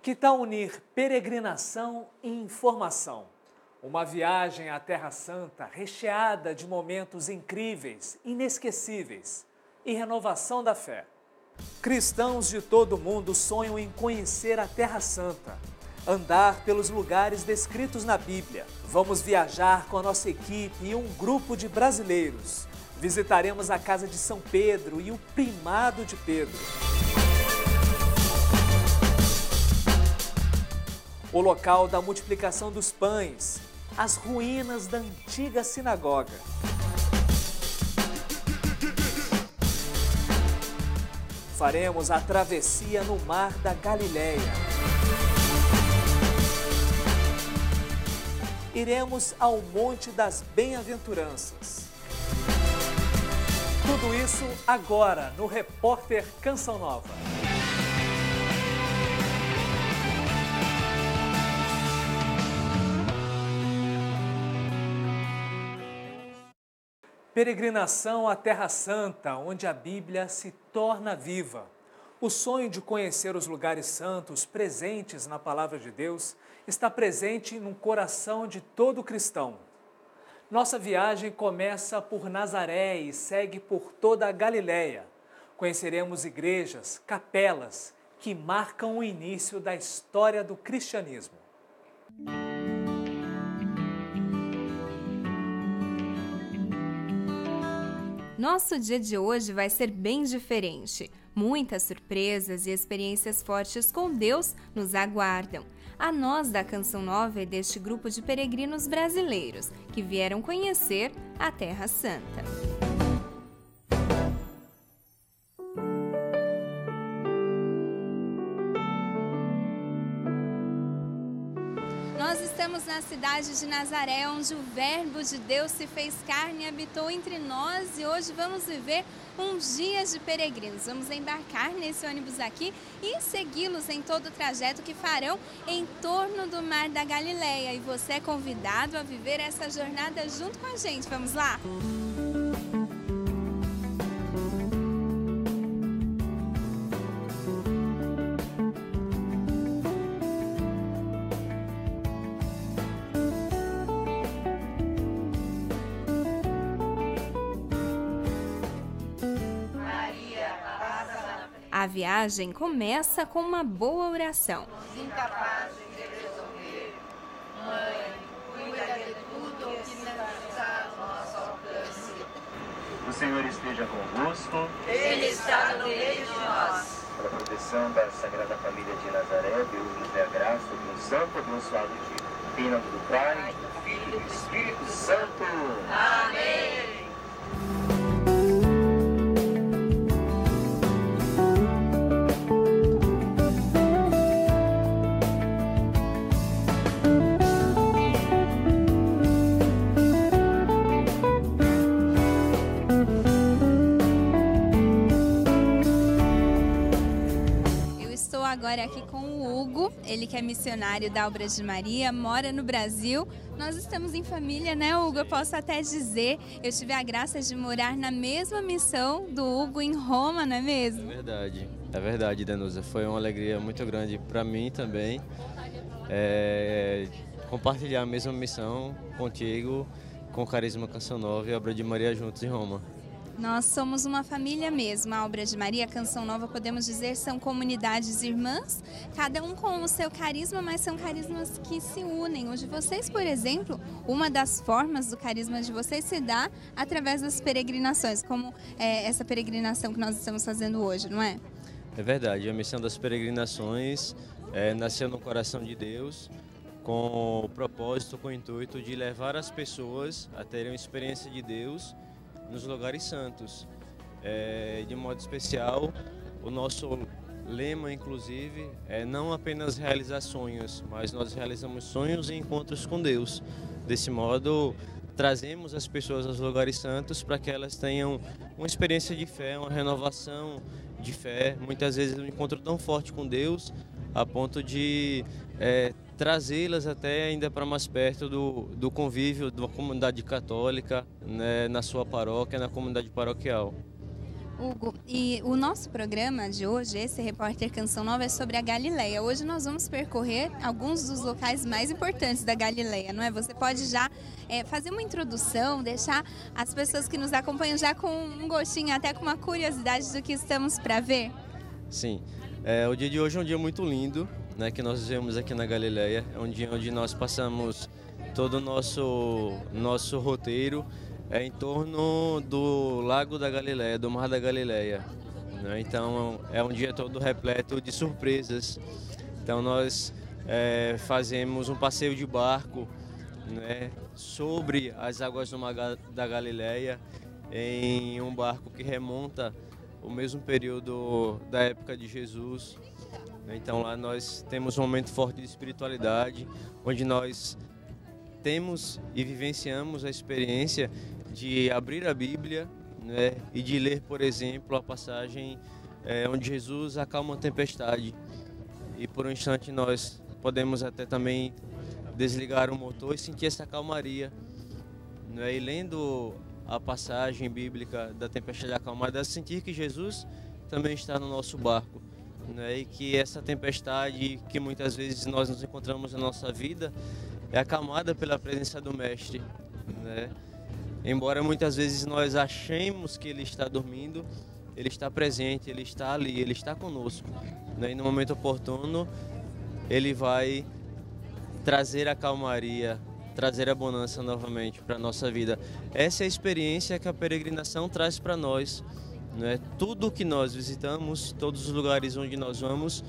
Que tal unir peregrinação e informação? Uma viagem à Terra Santa recheada de momentos incríveis, inesquecíveis e renovação da fé. Cristãos de todo o mundo sonham em conhecer a Terra Santa, andar pelos lugares descritos na Bíblia. Vamos viajar com a nossa equipe e um grupo de brasileiros. Visitaremos a casa de São Pedro e o primado de Pedro. O local da multiplicação dos pães, as ruínas da antiga sinagoga. Faremos a travessia no mar da Galileia. Iremos ao Monte das Bem-aventuranças. Tudo isso agora no Repórter Canção Nova. Peregrinação à Terra Santa, onde a Bíblia se torna viva. O sonho de conhecer os lugares santos presentes na Palavra de Deus está presente no coração de todo cristão. Nossa viagem começa por Nazaré e segue por toda a Galileia. Conheceremos igrejas, capelas que marcam o início da história do cristianismo. Nosso dia de hoje vai ser bem diferente. Muitas surpresas e experiências fortes com Deus nos aguardam. A nós da Canção Nova e deste grupo de peregrinos brasileiros que vieram conhecer a Terra Santa. Nós estamos na cidade de Nazaré, onde o Verbo de Deus se fez carne e habitou entre nós, e hoje vamos viver uns dias de peregrinos. Vamos embarcar nesse ônibus aqui e segui-los em todo o trajeto que farão em torno do Mar da Galileia. E você é convidado a viver essa jornada junto com a gente. Vamos lá? A viagem começa com uma boa oração. Incapazes de resolver, Mãe, cuida de tudo o que está ao nosso alcance. O Senhor esteja convosco. Ele está no meio de nós. Pela proteção da Sagrada Família de Nazaré, Deus nos dê a graça de um santo abençoado dia. Em nome do Pai, do Filho e do Espírito Santo. Amém. Agora aqui com o Hugo, ele que é missionário da Obra de Maria, mora no Brasil. Nós estamos em família, né, Hugo? Eu posso até dizer, eu tive a graça de morar na mesma missão do Hugo em Roma, não é mesmo? É verdade, Danusa. Foi uma alegria muito grande para mim também compartilhar a mesma missão contigo, com Carisma Canção Nova e a Obra de Maria juntos em Roma. Nós somos uma família mesmo. A Obra de Maria, a Canção Nova, podemos dizer, são comunidades irmãs, cada um com o seu carisma, mas são carismas que se unem. Hoje vocês, por exemplo, uma das formas do carisma de vocês se dá através das peregrinações, como essa peregrinação que nós estamos fazendo hoje, não é? É verdade, a missão das peregrinações nasceu no coração de Deus, com o propósito, com o intuito de levar as pessoas a terem uma experiência de Deus nos lugares santos. De modo especial, o nosso lema, inclusive, é não apenas realizar sonhos, mas nós realizamos sonhos e encontros com Deus. Desse modo, trazemos as pessoas aos lugares santos para que elas tenham uma experiência de fé, uma renovação de fé, muitas vezes um encontro tão forte com Deus, a ponto de trazê-las até ainda para mais perto do convívio da comunidade católica, né, na sua paróquia, na comunidade paroquial. Hugo, e o nosso programa de hoje, esse Repórter Canção Nova, é sobre a Galileia. Hoje nós vamos percorrer alguns dos locais mais importantes da Galileia, não é? Você pode já fazer uma introdução, deixar as pessoas que nos acompanham já com um gostinho, até com uma curiosidade do que estamos para ver? Sim, o dia de hoje é um dia muito lindo, né, que nós vivemos aqui na Galileia. É um dia onde nós passamos todo o nosso roteiro em torno do Lago da Galileia, do Mar da Galileia, né? Então é um dia todo repleto de surpresas. Então nós fazemos um passeio de barco, né, sobre as águas do Mar da Galileia, em um barco que remonta o mesmo período da época de Jesus. Então lá nós temos um momento forte de espiritualidade, onde nós temos e vivenciamos a experiência de abrir a Bíblia, né, e de ler, por exemplo, a passagem onde Jesus acalma a tempestade. E por um instante nós podemos até também desligar o motor e sentir essa calmaria, né, e lendo a passagem bíblica da tempestade acalmada, sentir que Jesus também está no nosso barco, né, e que essa tempestade que muitas vezes nós nos encontramos na nossa vida é acalmada pela presença do Mestre, né? Embora muitas vezes nós achemos que Ele está dormindo, Ele está presente, Ele está ali, Ele está conosco, né? E no momento oportuno Ele vai trazer a calmaria, trazer a bonança novamente para a nossa vida. Essa é a experiência que a peregrinação traz para nós, né? Tudo que nós visitamos, todos os lugares onde nós vamos,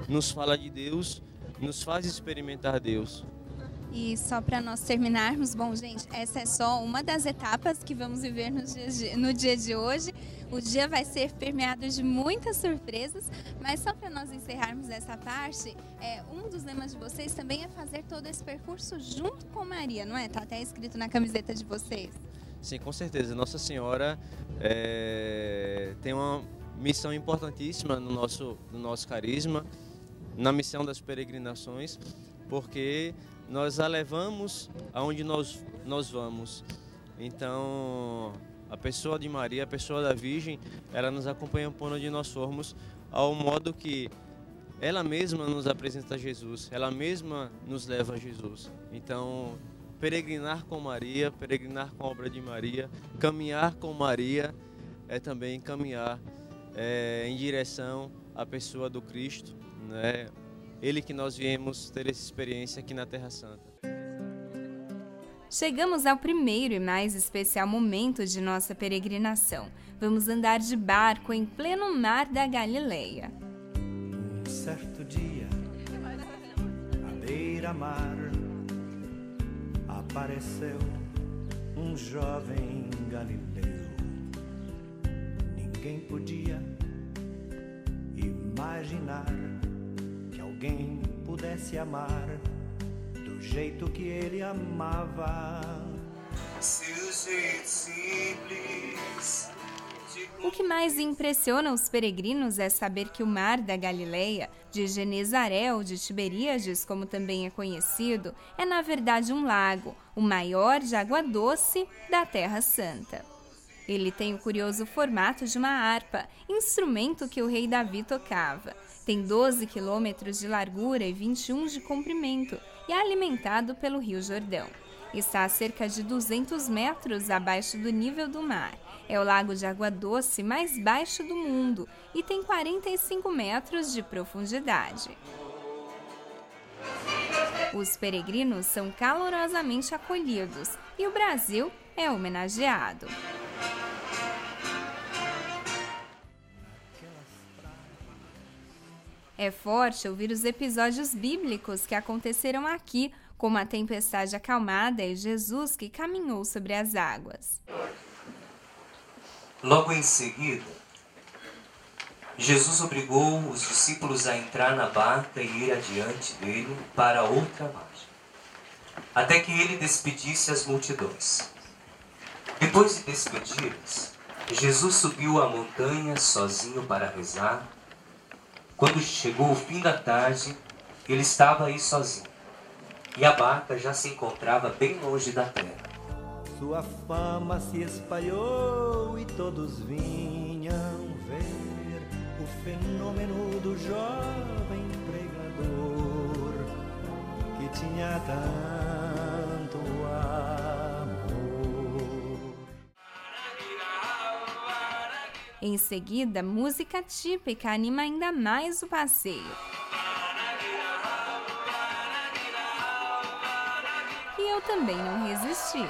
nos fala de Deus, nos faz experimentar Deus. E só para nós terminarmos, bom, gente, essa é só uma das etapas que vamos viver no dia de hoje. O dia vai ser permeado de muitas surpresas, mas só para nós encerrarmos essa parte, um dos lemas de vocês também é fazer todo esse percurso junto com Maria, não é? Está até escrito na camiseta de vocês. Sim, com certeza. Nossa Senhora tem uma missão importantíssima no nosso carisma, na missão das peregrinações, porque nós a levamos aonde nós vamos. Então, a pessoa de Maria, a pessoa da Virgem, ela nos acompanha por onde nós formos, ao modo que ela mesma nos apresenta Jesus, ela mesma nos leva a Jesus. Então, peregrinar com Maria, peregrinar com a obra de Maria, caminhar com Maria é também caminhar em direção à pessoa do Cristo, né? Ele que nós viemos ter essa experiência aqui na Terra Santa. Chegamos ao primeiro e mais especial momento de nossa peregrinação. Vamos andar de barco em pleno mar da Galileia. Um certo dia, à beira-mar, apareceu um jovem galileu. Ninguém podia imaginar que alguém pudesse amar do jeito que ele amava. Seu jeito simples. O que mais impressiona os peregrinos é saber que o Mar da Galileia, de Genezaré ou de Tiberíades, como também é conhecido, é na verdade um lago, o maior de água doce da Terra Santa. Ele tem o curioso formato de uma harpa, instrumento que o rei Davi tocava. Tem 12 quilômetros de largura e 21 de comprimento e é alimentado pelo Rio Jordão. Está a cerca de 200 metros abaixo do nível do mar. É o lago de água doce mais baixo do mundo e tem 45 metros de profundidade. Os peregrinos são calorosamente acolhidos e o Brasil é homenageado. É forte ouvir os episódios bíblicos que aconteceram aqui, como a tempestade acalmada e Jesus que caminhou sobre as águas. Logo em seguida, Jesus obrigou os discípulos a entrar na barca e ir adiante dele para outra margem, até que ele despedisse as multidões. Depois de despedi-las, Jesus subiu a montanha sozinho para rezar. Quando chegou o fim da tarde, ele estava aí sozinho, e a barca já se encontrava bem longe da terra. Sua fama se espalhou e todos vinham ver o fenômeno do jovem pregador que tinha tanto amor. Em seguida, música típica anima ainda mais o passeio. E eu também não resisti.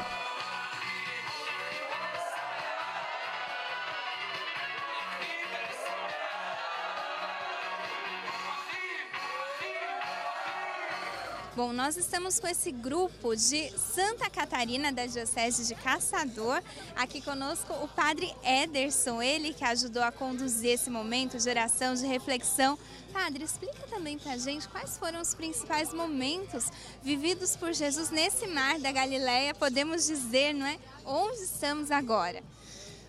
Bom, nós estamos com esse grupo de Santa Catarina, da Diocese de Caçador. Aqui conosco o Padre Ederson, ele que ajudou a conduzir esse momento de oração, de reflexão. Padre, explica também pra gente quais foram os principais momentos vividos por Jesus nesse mar da Galileia, podemos dizer, não é? Onde estamos agora?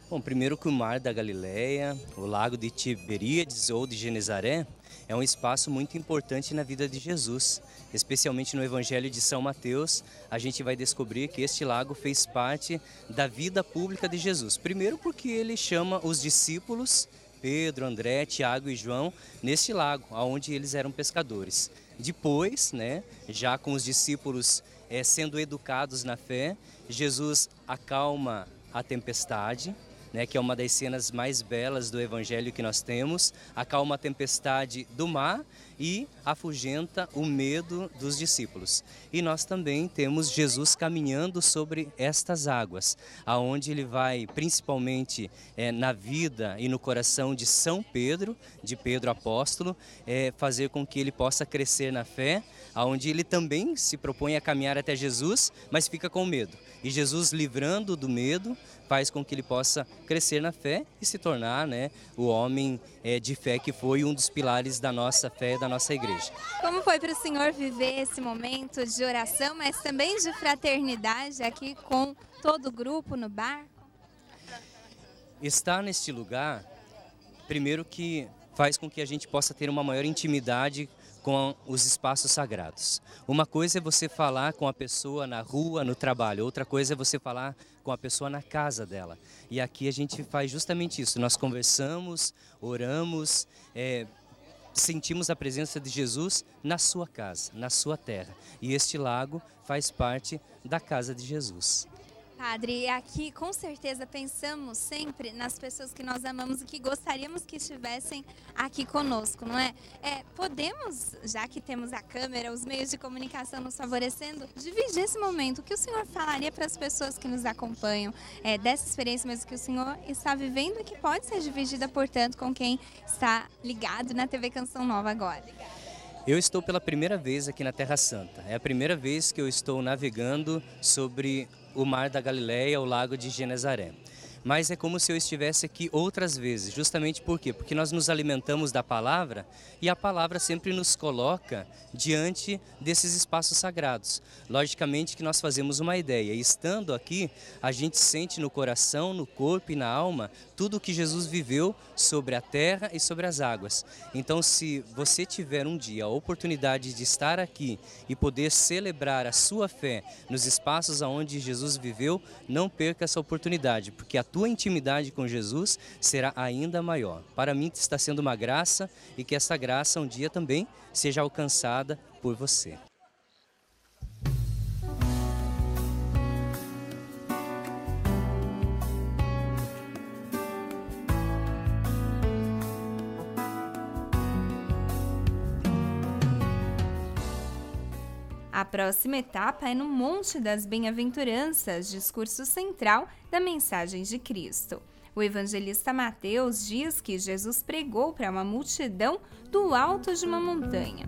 Bom, primeiro que o mar da Galileia, o lago de Tiberíades ou de Genezaré, é um espaço muito importante na vida de Jesus. Especialmente no Evangelho de São Mateus, a gente vai descobrir que este lago fez parte da vida pública de Jesus. Primeiro porque ele chama os discípulos, Pedro, André, Tiago e João, neste lago, onde eles eram pescadores. Depois, já com os discípulos sendo educados na fé, Jesus acalma a tempestade, que é uma das cenas mais belas do Evangelho que nós temos, acalma a tempestade do mar e afugenta o medo dos discípulos. E nós também temos Jesus caminhando sobre estas águas, aonde ele vai principalmente na vida e no coração de São Pedro, de Pedro apóstolo, fazer com que ele possa crescer na fé, aonde ele também se propõe a caminhar até Jesus, mas fica com medo. E Jesus, livrando do medo, faz com que ele possa crescer na fé e se tornar o homem de fé que foi um dos pilares da nossa fé, da nossa igreja. Como foi para o senhor viver esse momento de oração, mas também de fraternidade aqui com todo o grupo no barco? Estar neste lugar, primeiro que faz com que a gente possa ter uma maior intimidade com os espaços sagrados. Uma coisa é você falar com a pessoa na rua, no trabalho. Outra coisa é você falar com a pessoa na casa dela. E aqui a gente faz justamente isso. Nós conversamos, oramos, sentimos a presença de Jesus na sua casa, na sua terra. E este lago faz parte da casa de Jesus. Padre, aqui com certeza pensamos sempre nas pessoas que nós amamos e que gostaríamos que estivessem aqui conosco, não é? Podemos, já que temos a câmera, os meios de comunicação nos favorecendo, dividir esse momento. O que o senhor falaria para as pessoas que nos acompanham dessa experiência mesmo que o senhor está vivendo e que pode ser dividida, portanto, com quem está ligado na TV Canção Nova agora? Eu estou pela primeira vez aqui na Terra Santa. É a primeira vez que eu estou navegando sobre o mar da Galileia, o lago de Genezaré. Mas é como se eu estivesse aqui outras vezes, justamente por quê? Porque nós nos alimentamos da palavra e a palavra sempre nos coloca diante desses espaços sagrados. Logicamente que nós fazemos uma ideia e estando aqui, a gente sente no coração, no corpo e na alma tudo o que Jesus viveu sobre a terra e sobre as águas. Então, se você tiver um dia a oportunidade de estar aqui e poder celebrar a sua fé nos espaços onde Jesus viveu, não perca essa oportunidade, porque a tua intimidade com Jesus será ainda maior. Para mim está sendo uma graça e que essa graça um dia também seja alcançada por você. A próxima etapa é no Monte das Bem-aventuranças, discurso central da mensagem de Cristo. O evangelista Mateus diz que Jesus pregou para uma multidão do alto de uma montanha.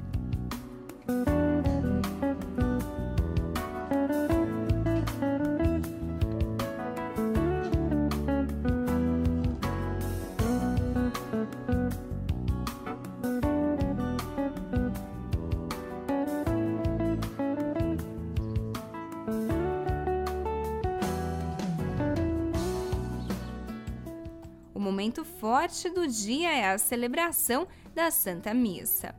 O momento forte do dia é a celebração da Santa Missa.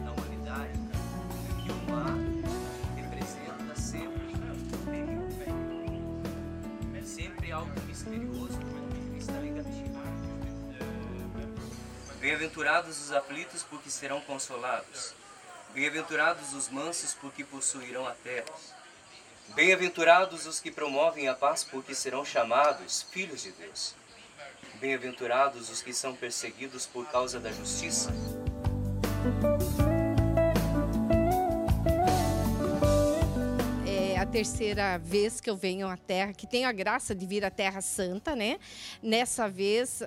Na humanidade, que o mar representa sempre Bem-aventurados os aflitos, porque serão consolados. Bem-aventurados os mansos, porque possuirão a terra. Bem-aventurados os que promovem a paz, porque serão chamados filhos de Deus. Bem-aventurados os que são perseguidos por causa da justiça. É a terceira vez que eu venho à Terra, que tenho a graça de vir à Terra Santa, né? Nessa vez,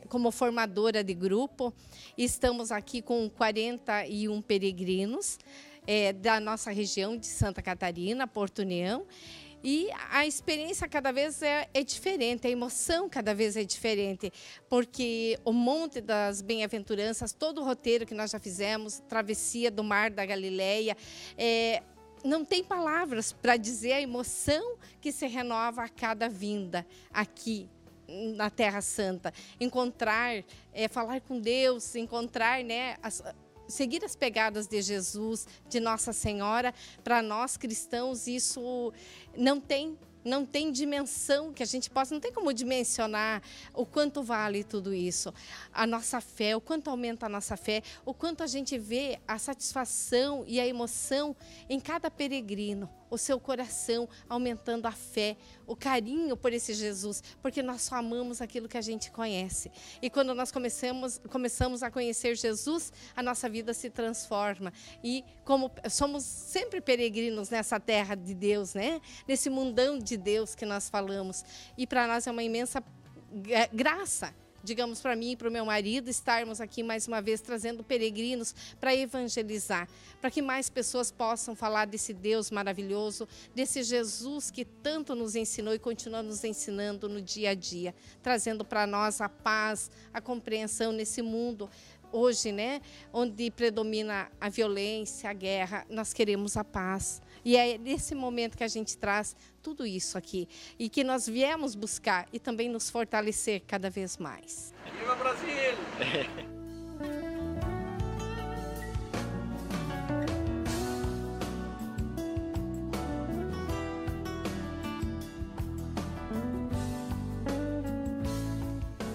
como formadora de grupo, estamos aqui com 41 peregrinos da nossa região de Santa Catarina, Porto União. E a experiência cada vez é diferente, a emoção cada vez é diferente, porque o Monte das Bem-aventuranças, todo o roteiro que nós já fizemos, travessia do Mar da Galileia, não tem palavras para dizer a emoção que se renova a cada vinda aqui na Terra Santa. Encontrar, falar com Deus, encontrar, né, seguir as pegadas de Jesus, de Nossa Senhora. Para nós cristãos, isso não tem dimensão que a gente possa, não tem como dimensionar o quanto vale tudo isso. A nossa fé, o quanto aumenta a nossa fé, o quanto a gente vê a satisfação e a emoção em cada peregrino, o seu coração aumentando a fé, o carinho por esse Jesus, porque nós só amamos aquilo que a gente conhece. E quando nós começamos a conhecer Jesus, a nossa vida se transforma. E como somos sempre peregrinos nessa terra de Deus, né? Nesse mundão de Deus que nós falamos. E para nós é uma imensa graça, digamos, para mim e para o meu marido, estarmos aqui mais uma vez trazendo peregrinos para evangelizar, para que mais pessoas possam falar desse Deus maravilhoso, desse Jesus que tanto nos ensinou e continua nos ensinando no dia a dia, trazendo para nós a paz, a compreensão nesse mundo hoje, né, onde predomina a violência, a guerra. Nós queremos a paz. E é nesse momento que a gente traz tudo isso aqui e que nós viemos buscar e também nos fortalecer cada vez mais. Viva Brasil!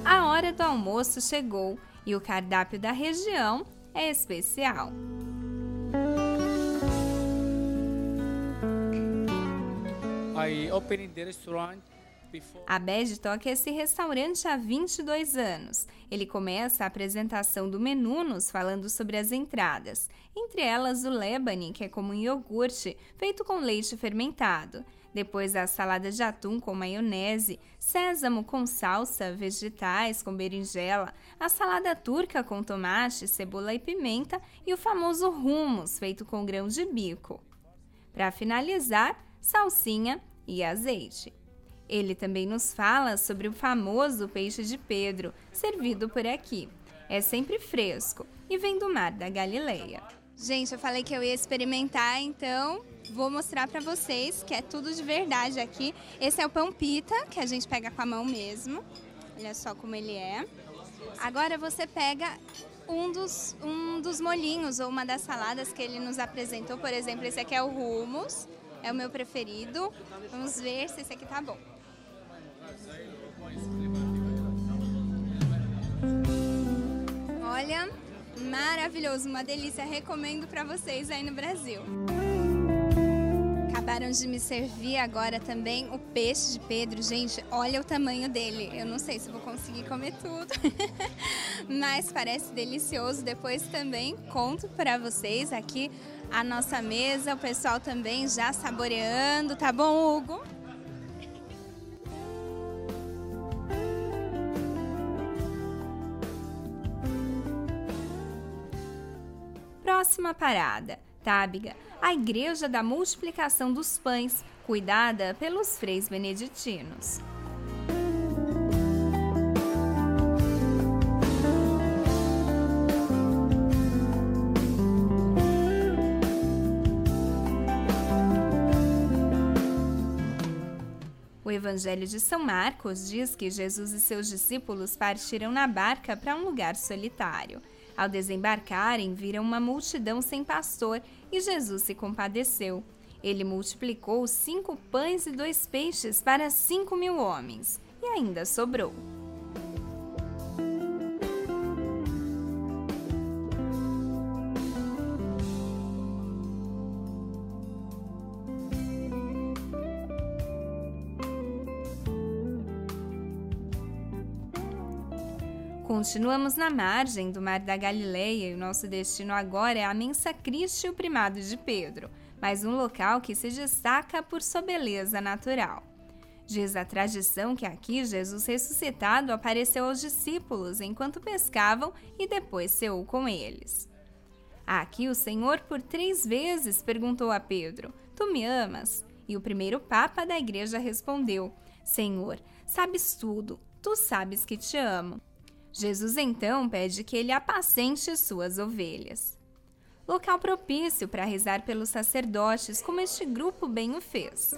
A hora do almoço chegou e o cardápio da região é especial. Abed toca esse restaurante há 22 anos. Ele começa a apresentação do menu nos falando sobre as entradas, entre elas o lebane, que é como um iogurte feito com leite fermentado. Depois a salada de atum com maionese, sésamo com salsa, vegetais com berinjela, a salada turca com tomate, cebola e pimenta e o famoso hummus feito com grão de bico. Para finalizar, salsinha e azeite. Ele também nos fala sobre o famoso peixe de Pedro, servido por aqui. É sempre fresco e vem do Mar da Galileia. Gente, eu falei que eu ia experimentar, então vou mostrar para vocês que é tudo de verdade aqui. Esse é o pão pita, que a gente pega com a mão mesmo. Olha só como ele é. Agora você pega um dos molhinhos ou uma das saladas que ele nos apresentou. Por exemplo, esse aqui é o hummus, é o meu preferido. Vamos ver se esse aqui tá bom. Olha, maravilhoso, uma delícia, recomendo para vocês aí no Brasil. Acabaram de me servir agora também o peixe de Pedro. Gente, olha o tamanho dele. Eu não sei se vou conseguir comer tudo, mas parece delicioso. Depois também conto para vocês aqui a nossa mesa, o pessoal também já saboreando. Tá bom, Hugo? Próxima parada, Tábiga, a Igreja da Multiplicação dos Pães, cuidada pelos freis beneditinos. O Evangelho de São Marcos diz que Jesus e seus discípulos partiram na barca para um lugar solitário. Ao desembarcarem, viram uma multidão sem pastor e Jesus se compadeceu. Ele multiplicou 5 pães e 2 peixes para 5.000 homens, e ainda sobrou. Continuamos na margem do Mar da Galileia e o nosso destino agora é a Mensa Christi, o primado de Pedro, mais um local que se destaca por sua beleza natural. Diz a tradição que aqui Jesus ressuscitado apareceu aos discípulos enquanto pescavam e depois ceou com eles. Aqui o Senhor por 3 vezes perguntou a Pedro: "Tu me amas?" E o primeiro Papa da Igreja respondeu: "Senhor, sabes tudo, tu sabes que te amo." Jesus então pede que ele apacente suas ovelhas. Local propício para rezar pelos sacerdotes, como este grupo bem o fez.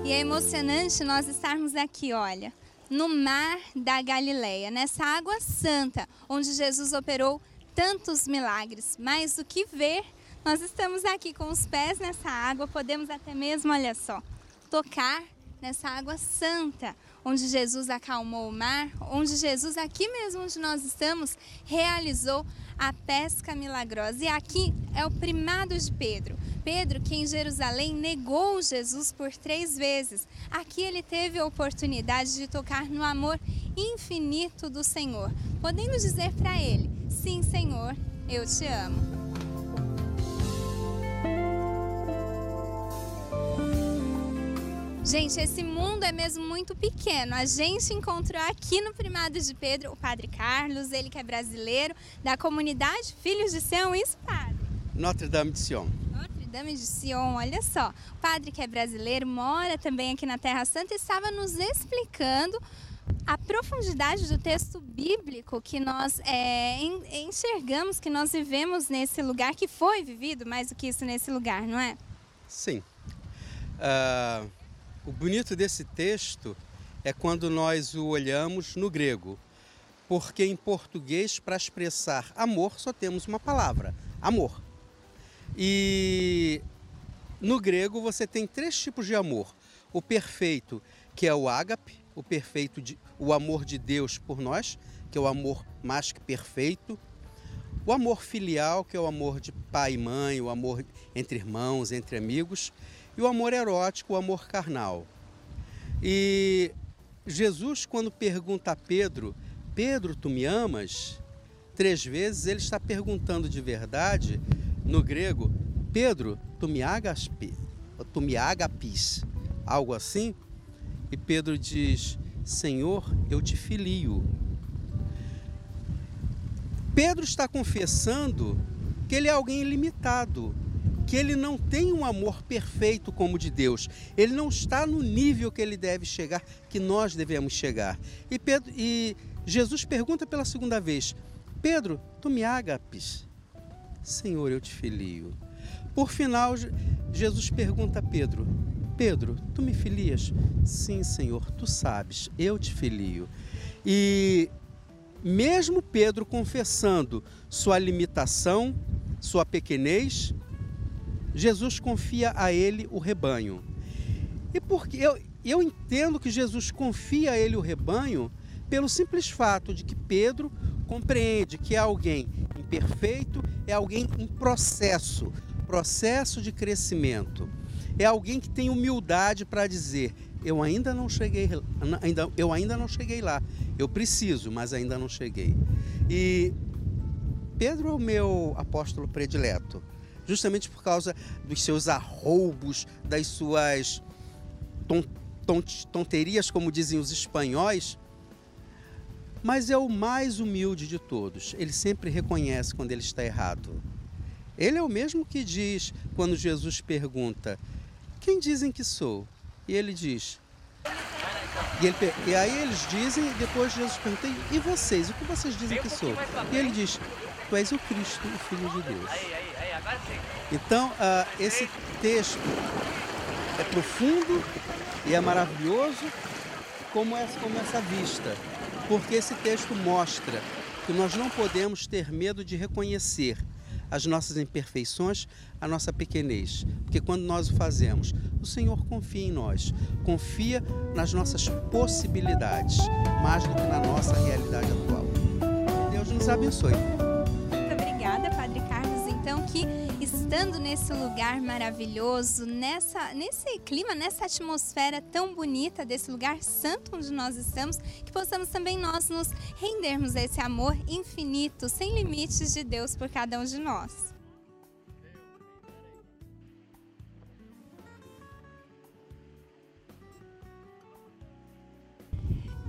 E é emocionante nós estarmos aqui, olha, no Mar da Galileia, nessa água santa, onde Jesus operou tantos milagres. Mais do que ver, nós estamos aqui com os pés nessa água, podemos até mesmo, olha só, tocar nessa água santa, onde Jesus acalmou o mar, onde Jesus, aqui mesmo onde nós estamos, realizou a pesca milagrosa. E aqui é o primado de Pedro. Pedro, que em Jerusalém negou Jesus por 3 vezes. Aqui ele teve a oportunidade de tocar no amor infinito do Senhor, podendo dizer para ele: "Sim, Senhor, eu te amo." Gente, esse mundo é mesmo muito pequeno. A gente encontrou aqui no primado de Pedro o Padre Carlos, ele que é brasileiro, da comunidade Filhos de Sião, isso, Padre? Notre Dame de Sion. Notre Dame de Sion, olha só. O Padre que é brasileiro, mora também aqui na Terra Santa, estava nos explicando a profundidade do texto bíblico que nós enxergamos, que nós vivemos nesse lugar, que foi vivido mais do que isso nesse lugar, não é? Sim. O bonito desse texto é quando nós o olhamos no grego, porque em português, para expressar amor, só temos uma palavra: amor. E no grego você tem 3 tipos de amor: o perfeito, que é o ágape, o amor de Deus por nós, que é o amor mais que perfeito; o amor filial, que é o amor de pai e mãe, o amor entre irmãos, entre amigos; e o amor erótico, o amor carnal. E Jesus, quando pergunta a Pedro: "Pedro, tu me amas?", 3 vezes ele está perguntando de verdade, no grego: "Pedro, tu me agapis", algo assim. E Pedro diz: "Senhor, eu te filio." Pedro está confessando que ele é alguém ilimitado, que ele não tem um amor perfeito como o de Deus. Ele não está no nível que ele deve chegar, que nós devemos chegar. E Jesus pergunta pela 2ª vez: "Pedro, tu me agapes?", "Senhor, eu te filio." Por final, Jesus pergunta a Pedro: "Pedro, tu me filias?", "Sim, Senhor, tu sabes, eu te filio." E mesmo Pedro confessando sua limitação, sua pequenez, Jesus confia a ele o rebanho. E porque eu entendo que Jesus confia a ele o rebanho pelo simples fato de que Pedro compreende que é alguém imperfeito, é alguém em processo de crescimento. É alguém que tem humildade para dizer: eu ainda não cheguei lá, eu preciso, mas ainda não cheguei. E Pedro é o meu apóstolo predileto, justamente por causa dos seus arroubos, das suas tonterias, como dizem os espanhóis, mas é o mais humilde de todos. Ele sempre reconhece quando ele está errado. Ele é o mesmo que diz, quando Jesus pergunta: "Quem dizem que sou?" E ele diz... E aí eles dizem, depois Jesus pergunta: "E vocês, o que vocês dizem que sou?" E ele diz: "Tu és o Cristo, o Filho de Deus." Então, esse texto é profundo e é maravilhoso como essa vista, porque esse texto mostra que nós não podemos ter medo de reconhecer as nossas imperfeições, a nossa pequenez, porque quando nós o fazemos, o Senhor confia em nós, confia nas nossas possibilidades, mais do que na nossa realidade atual. Que Deus Deus nos abençoe. Muito obrigada, Padre Carlos. Então, que estando nesse lugar maravilhoso, nesse clima, nessa atmosfera tão bonita desse lugar santo onde nós estamos, que possamos também nós nos rendermos a esse amor infinito, sem limites de Deus por cada um de nós.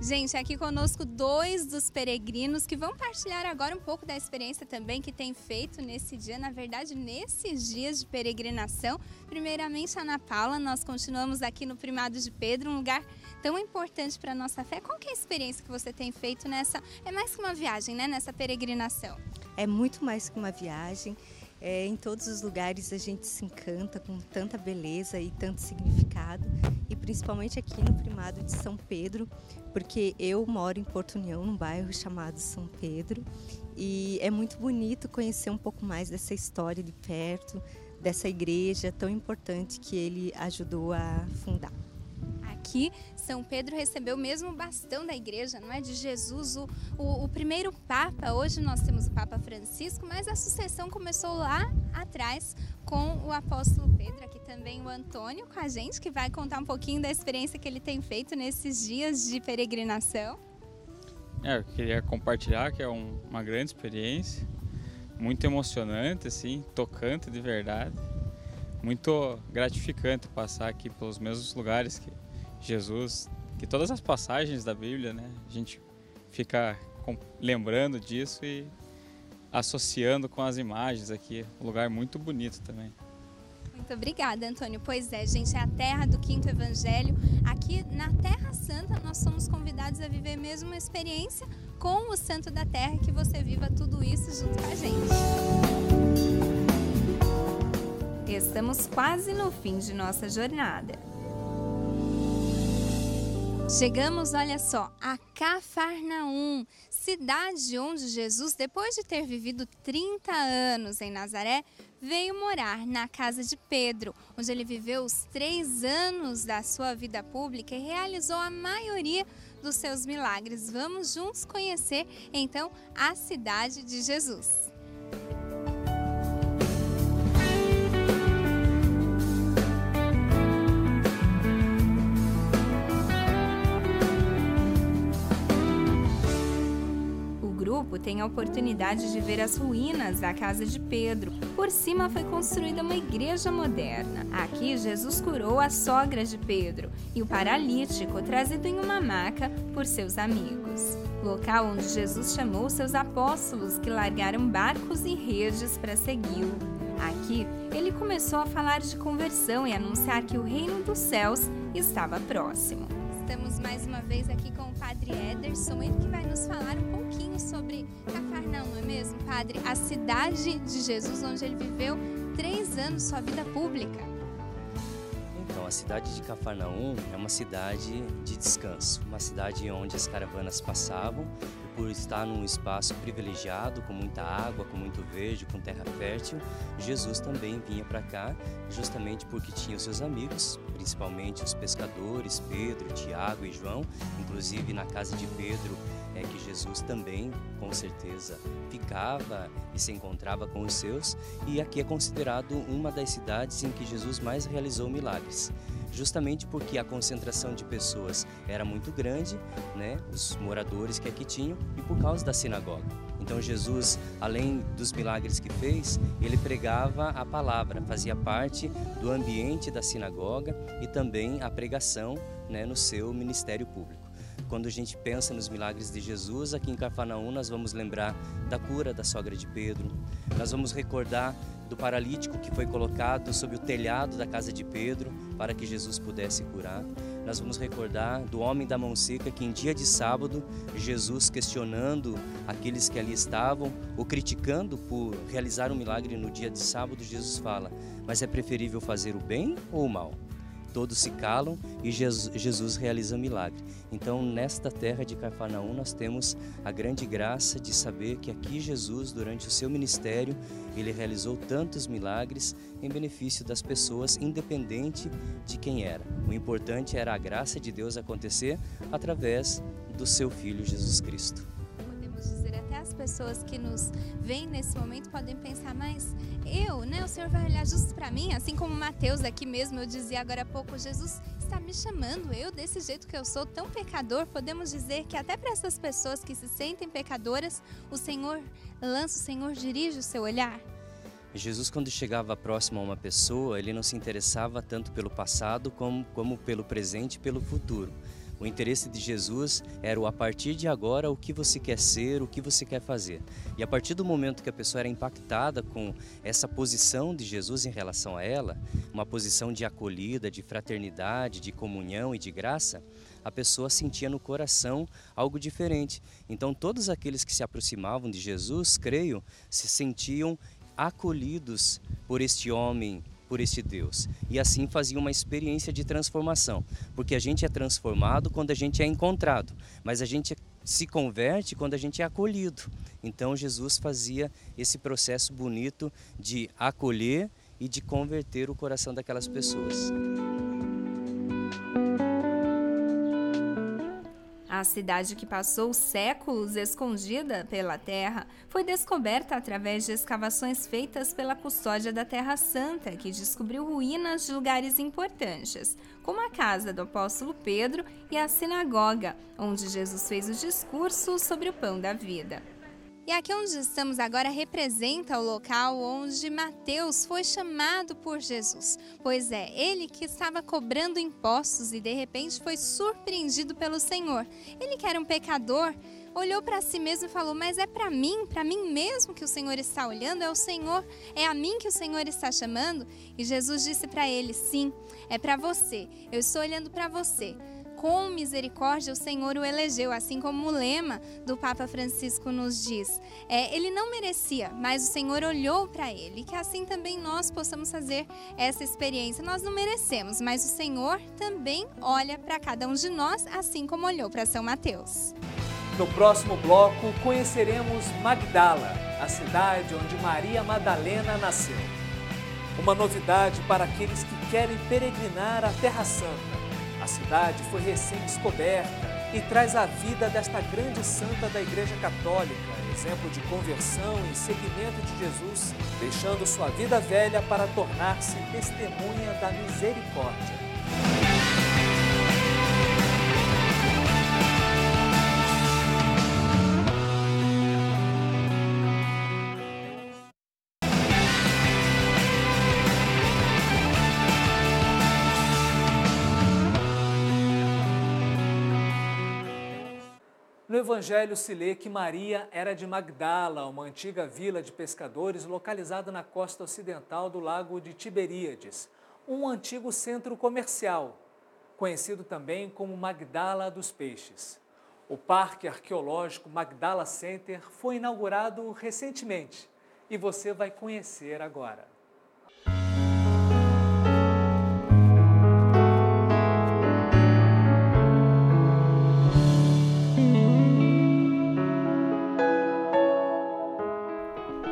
Gente, aqui conosco 2 dos peregrinos que vão partilhar agora um pouco da experiência também que tem feito nesse dia, na verdade, nesses dias de peregrinação. Primeiramente, Ana Paula, nós continuamos aqui no Primado de Pedro, um lugar tão importante para a nossa fé. Qual que é a experiência que você tem feito nessa, é mais que uma viagem, né, nessa peregrinação? É muito mais que uma viagem. Em todos os lugares a gente se encanta com tanta beleza e tanto significado, e principalmente aqui no Primado de São Pedro, porque eu moro em Porto União, num bairro chamado São Pedro, e é muito bonito conhecer um pouco mais dessa história de perto, dessa igreja tão importante que ele ajudou a fundar. Aqui, São Pedro recebeu mesmo o bastão da igreja, não é? De Jesus, o primeiro Papa. Hoje nós temos o Papa Francisco, mas a sucessão começou lá atrás com o apóstolo Pedro. Aqui também o Antônio com a gente, que vai contar um pouquinho da experiência que ele tem feito nesses dias de peregrinação. Eu queria compartilhar que é uma grande experiência, muito emocionante, assim, tocante de verdade. Muito gratificante passar aqui pelos mesmos lugares que Jesus, que todas as passagens da Bíblia, né, a gente fica lembrando disso e associando com as imagens aqui, um lugar muito bonito também. Muito obrigada, Antônio. Pois é, gente, é a terra do Quinto Evangelho. Aqui na Terra Santa nós somos convidados a viver mesmo uma experiência com o Santo da Terra, que você viva tudo isso junto com a gente. Estamos quase no fim de nossa jornada. Chegamos, olha só, a Cafarnaum, cidade onde Jesus, depois de ter vivido 30 anos em Nazaré, veio morar na casa de Pedro, onde ele viveu os 3 anos da sua vida pública e realizou a maioria dos seus milagres. Vamos juntos conhecer, então, a cidade de Jesus. Tem a oportunidade de ver as ruínas da casa de Pedro. Por cima foi construída uma igreja moderna. Aqui Jesus curou a sogra de Pedro e o paralítico trazido em uma maca por seus amigos. Local onde Jesus chamou seus apóstolos, que largaram barcos e redes para segui-lo. Aqui ele começou a falar de conversão e anunciar que o reino dos céus estava próximo. Estamos mais uma vez aqui com o Padre Ederson, ele que vai nos falar um pouquinho sobre Cafarnaum, não é mesmo, Padre? A cidade de Jesus, onde ele viveu 3 anos sua vida pública. Então, a cidade de Cafarnaum é uma cidade de descanso, uma cidade onde as caravanas passavam, e por estar num espaço privilegiado, com muita água, com muito verde, com terra fértil, Jesus também vinha para cá, justamente porque tinha os seus amigos, principalmente os pescadores, Pedro, Tiago e João. Inclusive na casa de Pedro é que Jesus também, com certeza, ficava e se encontrava com os seus, e aqui é considerado uma das cidades em que Jesus mais realizou milagres. Justamente porque a concentração de pessoas era muito grande, né, os moradores que aqui tinham, e por causa da sinagoga. Então Jesus, além dos milagres que fez, ele pregava a palavra, fazia parte do ambiente da sinagoga e também a pregação, né, no seu ministério público. Quando a gente pensa nos milagres de Jesus, aqui em Cafarnaum nós vamos lembrar da cura da sogra de Pedro, nós vamos recordar do paralítico que foi colocado sob o telhado da casa de Pedro para que Jesus pudesse curar. Nós vamos recordar do homem da mão seca que em dia de sábado, Jesus questionando aqueles que ali estavam ou criticando por realizar um milagre no dia de sábado, Jesus fala: mas é preferível fazer o bem ou o mal? Todos se calam e Jesus realiza milagre. Então, nesta terra de Cafarnaum, nós temos a grande graça de saber que aqui Jesus, durante o seu ministério, ele realizou tantos milagres em benefício das pessoas, independente de quem era. O importante era a graça de Deus acontecer através do seu Filho Jesus Cristo. Podemos dizer até as muitas pessoas que nos veem nesse momento podem pensar, mas o Senhor vai olhar justo para mim? Assim como Mateus aqui mesmo, eu dizia agora há pouco, Jesus está me chamando, eu desse jeito que eu sou, tão pecador. Podemos dizer que até para essas pessoas que se sentem pecadoras, o Senhor dirige o seu olhar? Jesus, quando chegava próximo a uma pessoa, ele não se interessava tanto pelo passado como pelo presente e pelo futuro. O interesse de Jesus era a partir de agora o que você quer ser, o que você quer fazer. E a partir do momento que a pessoa era impactada com essa posição de Jesus em relação a ela, uma posição de acolhida, de fraternidade, de comunhão e de graça, a pessoa sentia no coração algo diferente. Então todos aqueles que se aproximavam de Jesus, creio, se sentiam acolhidos por este homem, por este Deus. E assim fazia uma experiência de transformação, porque a gente é transformado quando a gente é encontrado, mas a gente se converte quando a gente é acolhido. Então Jesus fazia esse processo bonito de acolher e de converter o coração daquelas pessoas. A cidade que passou séculos escondida pela terra foi descoberta através de escavações feitas pela Custódia da Terra Santa, que descobriu ruínas de lugares importantes, como a casa do apóstolo Pedro e a sinagoga, onde Jesus fez o discurso sobre o pão da vida. E aqui onde estamos agora representa o local onde Mateus foi chamado por Jesus, pois é ele que estava cobrando impostos e de repente foi surpreendido pelo Senhor. Ele que era um pecador, olhou para si mesmo e falou, mas é para mim mesmo que o Senhor está olhando, é a mim que o Senhor está chamando? E Jesus disse para ele, sim, é para você, eu estou olhando para você. Com misericórdia o Senhor o elegeu, assim como o lema do Papa Francisco nos diz. Ele não merecia, mas o Senhor olhou para ele. E que assim também nós possamos fazer essa experiência. Nós não merecemos, mas o Senhor também olha para cada um de nós, assim como olhou para São Mateus. No próximo bloco, conheceremos Magdala, a cidade onde Maria Madalena nasceu. Uma novidade para aqueles que querem peregrinar à Terra Santa. A cidade foi recém-descoberta e traz a vida desta grande santa da Igreja Católica, exemplo de conversão e seguimento de Jesus, deixando sua vida velha para tornar-se testemunha da misericórdia. No Evangelho se lê que Maria era de Magdala, uma antiga vila de pescadores localizada na costa ocidental do lago de Tiberíades, um antigo centro comercial, conhecido também como Magdala dos Peixes. O Parque Arqueológico Magdala Center foi inaugurado recentemente e você vai conhecer agora.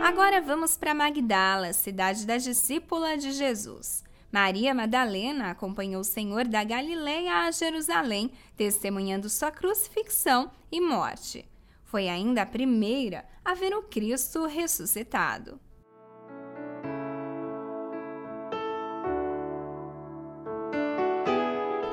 Agora vamos para Magdala, cidade da discípula de Jesus. Maria Madalena acompanhou o Senhor da Galileia a Jerusalém, testemunhando sua crucifixão e morte. Foi ainda a primeira a ver o Cristo ressuscitado.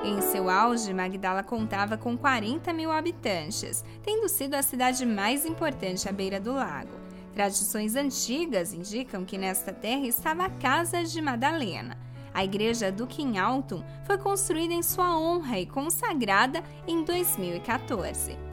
Em seu auge, Magdala contava com 40 mil habitantes, tendo sido a cidade mais importante à beira do lago. Tradições antigas indicam que nesta terra estava a casa de Madalena. A igreja do Quinhaltum foi construída em sua honra e consagrada em 2014.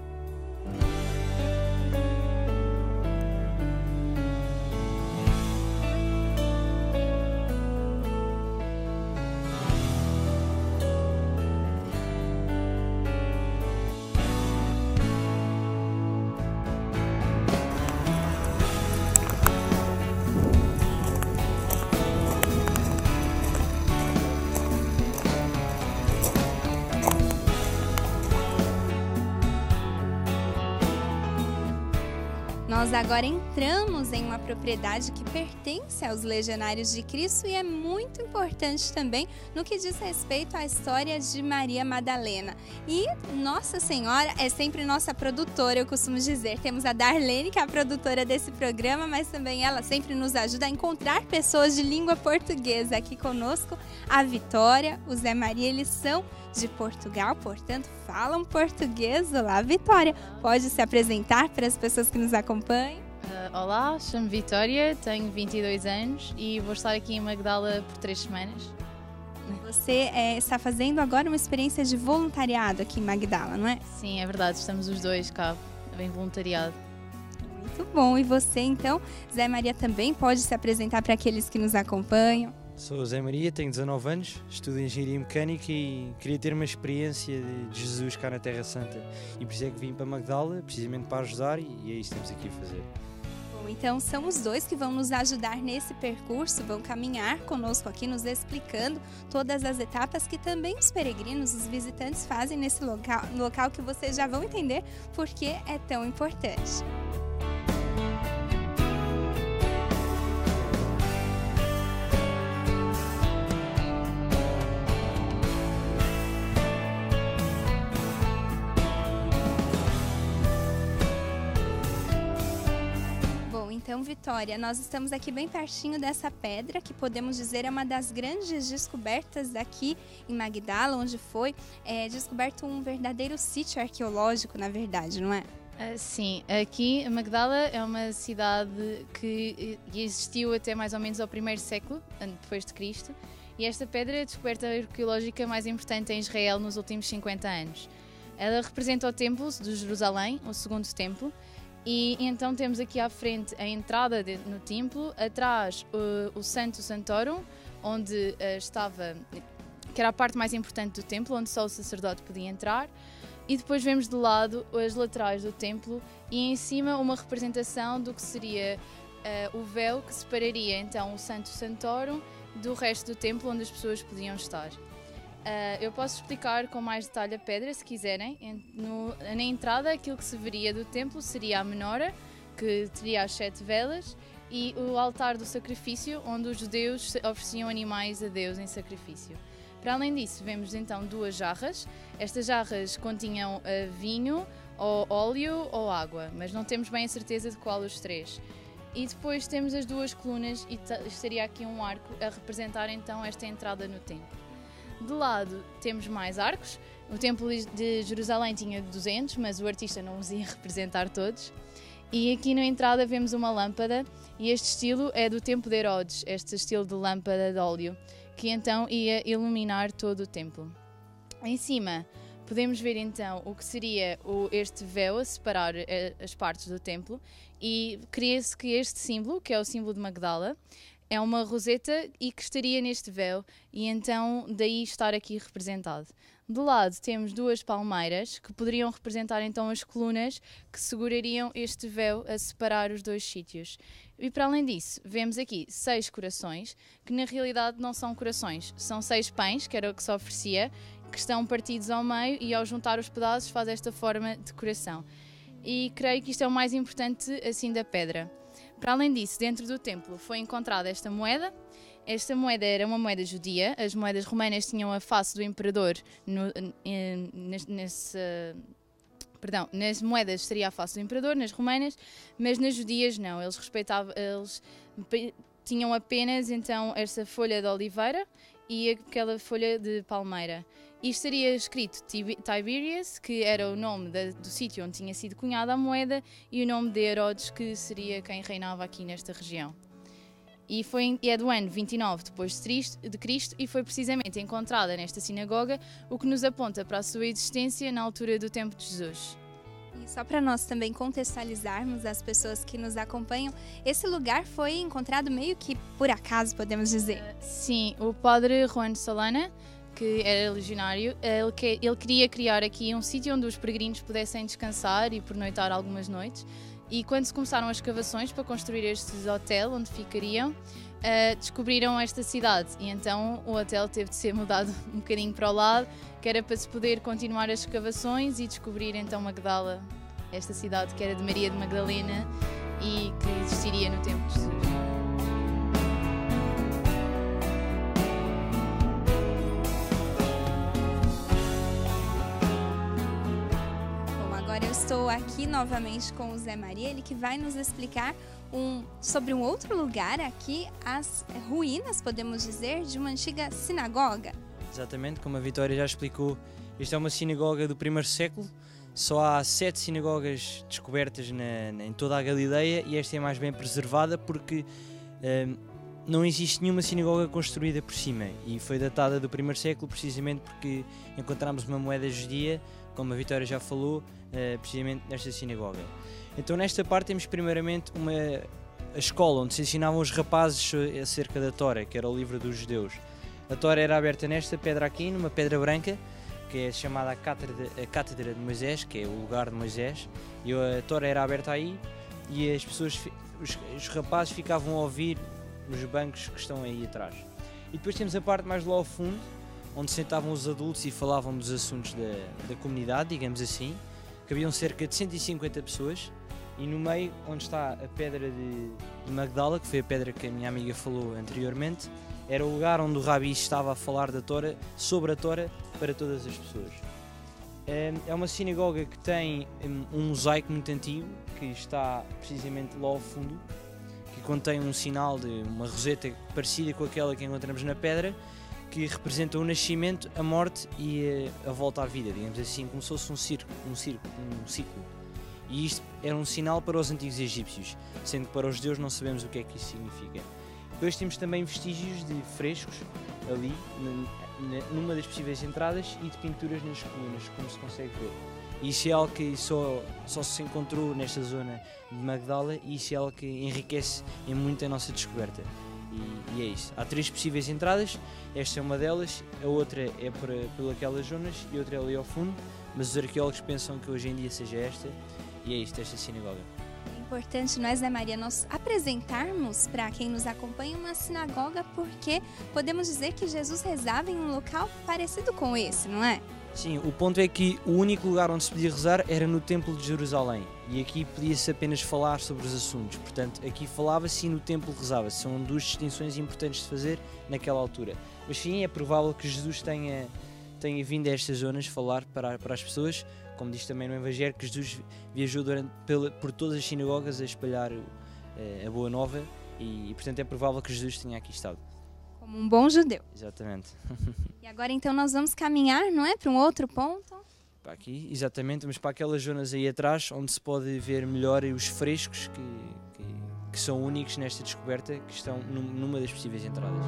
nós agora entramos em uma propriedade que pertence aos Legionários de Cristo e é muito importante também no que diz respeito à história de Maria Madalena. E Nossa Senhora é sempre nossa produtora, eu costumo dizer. Temos a Darlene, que é a produtora desse programa, mas também ela sempre nos ajuda a encontrar pessoas de língua portuguesa. Aqui conosco a Vitória, o Zé Maria, eles são de Portugal, portanto falam português. Olá, Vitória, pode se apresentar para as pessoas que nos acompanham? Olá, chamo-me Vitória, tenho 22 anos e vou estar aqui em Magdala por 3 semanas. Você está fazendo agora uma experiência de voluntariado aqui em Magdala, não é? Sim, é verdade, estamos os dois cá, em voluntariado. Muito bom, e você então, Zé Maria, também pode se apresentar para aqueles que nos acompanham? Sou o Zé Maria, tenho 19 anos, estudo Engenharia Mecânica e queria ter uma experiência de Jesus cá na Terra Santa. E por isso é que vim para Magdala, precisamente para ajudar, e é isso que estamos aqui a fazer. Bom, então são os dois que vão nos ajudar nesse percurso, vão caminhar conosco aqui, nos explicando todas as etapas que também os peregrinos, os visitantes fazem nesse local que vocês já vão entender por que é tão importante. Então, Vitória, nós estamos aqui bem pertinho dessa pedra, que podemos dizer é uma das grandes descobertas aqui em Magdala, onde foi descoberto um verdadeiro sítio arqueológico, na verdade, não é? Sim, aqui Magdala é uma cidade que existiu até mais ou menos ao 1º século depois de Cristo, e esta pedra é a descoberta arqueológica mais importante em Israel nos últimos 50 anos. Ela representa o templo de Jerusalém, o segundo templo. E então temos aqui à frente a entrada no templo, atrás o Santo Santorum, onde estava, que era a parte mais importante do templo, onde só o sacerdote podia entrar, e depois vemos de lado as laterais do templo e em cima uma representação do que seria o véu que separaria então o Santo Santorum do resto do templo onde as pessoas podiam estar. Eu posso explicar com mais detalhe a pedra, se quiserem. Na entrada, aquilo que se veria do templo seria a menora, que teria as 7 velas, e o altar do sacrifício, onde os judeus ofereciam animais a Deus em sacrifício. Para além disso, vemos então 2 jarras. Estas jarras continham vinho, ou óleo ou água, mas não temos bem a certeza de qual os 3. E depois temos as 2 colunas e estaria aqui um arco a representar então esta entrada no templo. De lado temos mais arcos. O templo de Jerusalém tinha 200, mas o artista não os ia representar todos. E aqui na entrada vemos uma lâmpada, e este estilo é do tempo de Herodes, este estilo de lâmpada de óleo, que então ia iluminar todo o templo. Em cima podemos ver então o que seria este véu a separar as partes do templo, e cria-se que este símbolo, que é o símbolo de Magdala, é uma roseta e que estaria neste véu, e então daí estar aqui representado. Do lado temos 2 palmeiras que poderiam representar então as colunas que segurariam este véu a separar os 2 sítios. E para além disso, vemos aqui 6 corações, que na realidade não são corações, são 6 pães, que era o que se oferecia, que estão partidos ao meio, e ao juntar os pedaços faz esta forma de coração. E creio que isto é o mais importante assim da pedra. Para além disso, dentro do templo foi encontrada esta moeda. Esta moeda era uma moeda judia. As moedas romanas tinham a face do imperador. Nas moedas estaria a face do imperador, nas romanas, mas nas judias não. Eles tinham apenas então esta folha de oliveira e aquela folha de palmeira. E estaria escrito Tiberius, que era o nome do sítio onde tinha sido cunhada a moeda, e o nome de Herodes, que seria quem reinava aqui nesta região. E é do ano 29 depois de Cristo, e foi precisamente encontrada nesta sinagoga, o que nos aponta para a sua existência na altura do tempo de Jesus. E só para nós também contextualizarmos as pessoas que nos acompanham, esse lugar foi encontrado meio que por acaso, podemos dizer? Sim, o padre Juan Solana, que era legionário, ele queria criar aqui um sítio onde os peregrinos pudessem descansar e pernoitar algumas noites. E quando se começaram as escavações para construir este hotel onde ficariam, descobriram esta cidade, e então o hotel teve de ser mudado um bocadinho para o lado, que era para se poder continuar as escavações e descobrir então Magdala, esta cidade que era de Maria de Magdalena, e que existiria no tempo de Jesus. Agora eu estou aqui novamente com o Zé Maria, ele que vai nos explicar sobre um outro lugar aqui, as ruínas, podemos dizer, de uma antiga sinagoga. Exatamente, como a Vitória já explicou, esta é uma sinagoga do primeiro século, só há 7 sinagogas descobertas em toda a Galileia e esta é mais bem preservada porque não existe nenhuma sinagoga construída por cima e foi datada do primeiro século precisamente porque encontramos uma moeda judia, como a Vitória já falou, precisamente nesta sinagoga. Então nesta parte temos primeiramente a escola onde se ensinavam os rapazes acerca da Tora, que era o livro dos judeus. A Tora era aberta nesta pedra aqui, numa pedra branca, que é chamada a Cátedra de Moisés, que é o lugar de Moisés, e a Tora era aberta aí e as pessoas, os rapazes ficavam a ouvir nos bancos que estão aí atrás. E depois temos a parte mais lá ao fundo, onde sentavam os adultos e falavam dos assuntos da comunidade, digamos assim, que haviam cerca de 150 pessoas, e no meio, onde está a pedra de Magdala, que foi a pedra que a minha amiga falou anteriormente, era o lugar onde o Rabi estava a falar da Tora, sobre a Tora, para todas as pessoas. É uma sinagoga que tem um mosaico muito antigo, que está precisamente lá ao fundo, que contém um sinal de uma roseta parecida com aquela que encontramos na pedra, que representa o nascimento, a morte e a volta à vida, digamos assim, como se fosse um ciclo. E isto era um sinal para os antigos egípcios, sendo que para os judeus não sabemos o que é que isso significa. Depois temos também vestígios de frescos ali, numa das possíveis entradas, e de pinturas nas colunas, como se consegue ver. E isso é algo que só se encontrou nesta zona de Magdala e isso é algo que enriquece em muito a nossa descoberta. E é isso. Há 3 possíveis entradas, esta é uma delas, a outra é por aquelas zonas e a outra é ali ao fundo, mas os arqueólogos pensam que hoje em dia seja esta, e é isto, esta sinagoga. É importante nós, Zé Maria, nós apresentarmos para quem nos acompanha uma sinagoga, porque podemos dizer que Jesus rezava em um local parecido com esse, não é? Sim, o ponto é que o único lugar onde se podia rezar era no Templo de Jerusalém e aqui podia-se apenas falar sobre os assuntos, portanto aqui falava-se e no Templo rezava-se, são 2 distinções importantes de fazer naquela altura. Mas sim, é provável que Jesus tenha vindo a estas zonas falar para as pessoas, como diz também no Evangelho, que Jesus viajou por todas as sinagogas a espalhar a Boa Nova e portanto é provável que Jesus tenha aqui estado. Como um bom judeu. Exatamente. E agora então nós vamos caminhar, não é? Para um outro ponto. Para aqui, exatamente, vamos para aquelas zonas aí atrás, onde se pode ver melhor os frescos que são únicos nesta descoberta, que estão numa das possíveis entradas.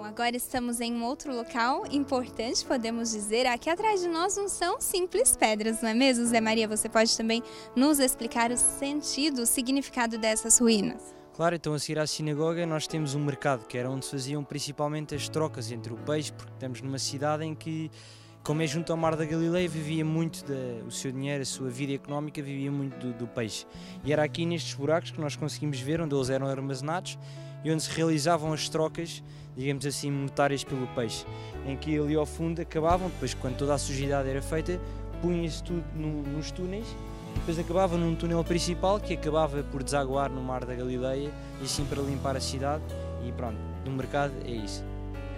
Agora estamos em um outro local importante, podemos dizer. Aqui atrás de nós não são simples pedras, não é mesmo, Zé Maria? Você pode também nos explicar o sentido, o significado dessas ruínas? Claro, então a seguir à sinagoga nós temos um mercado, que era onde se faziam principalmente as trocas entre o peixe, porque estamos numa cidade em que, como é junto ao Mar da Galileia, vivia muito o seu dinheiro, a sua vida económica vivia muito do peixe. E era aqui nestes buracos que nós conseguimos ver onde eles eram armazenados e onde se realizavam as trocas, digamos assim, monetárias pelo peixe, em que ali ao fundo acabavam, depois quando toda a sujidade era feita, punha-se tudo nos túneis, depois acabava num túnel principal que acabava por desaguar no Mar da Galileia e assim para limpar a cidade e pronto, no mercado é isso.